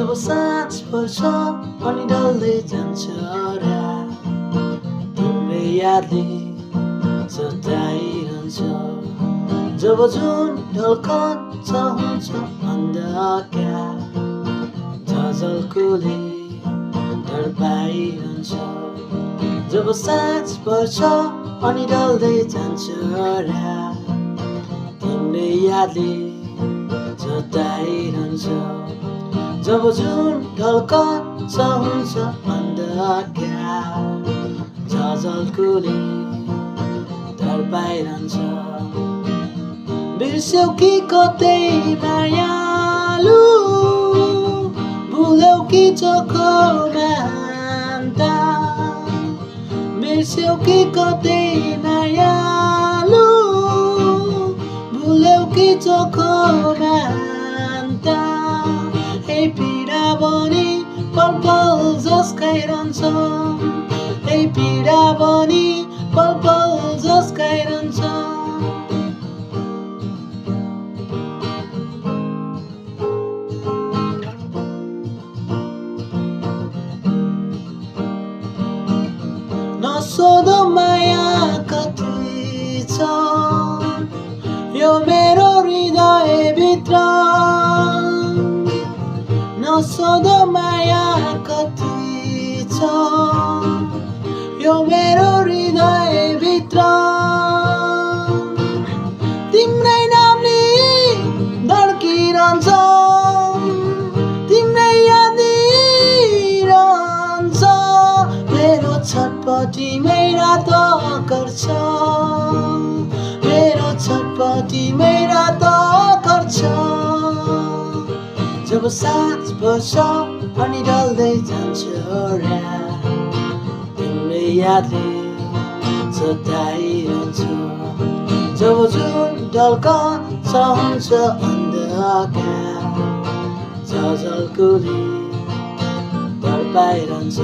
जब साँझ पर्छ अनि ढल्दै जान्छ रात, तिम्रै यादले सताइरहन्छ। जब जुन ढल्कन्छ हुन्छ अन्धकार, झझल्कोले तडपाइरहन्छ। जब साँझ पर्छ अनि ढल्दै जान्छ रात, तिम्रै यादले सताइरहन्छ। जब जुन ढल्कन्छ हुन्छ अन्धकार, झझल्कोले तडपाइरहन्छ। बिर्स्यौ कि कतै मायालु, भुल्यौ कि चोखो मान्ता। बिर्स्यौ कि कतै मायालु, भुल्यौ कि चोखो मान्ता। ए पीडा बनी पल पल झस्काइरहन्छ, ए पीडा बनी पल पल झस्काइरहन्छ। नसोध माया कति छ यो मेरो हृदयभित्र, नसोध माया कति छ यो मेरो हृदयभित्र। तिम्रै नामले धड्किरहन्छ, तिम्रै यादिरहन्छ। मेरो छटपटीमै रात गर्छ, मेरो छटपटीमै रात गर्छ। जब साँझ पर्छ अनि ढल्दै जान्छ रात, तिम्रै यादले सताइरहन्छ। जब जुन ढल्कन्छ हुन्छ अन्धकार, झझल्कोले तडपाइरहन्छ।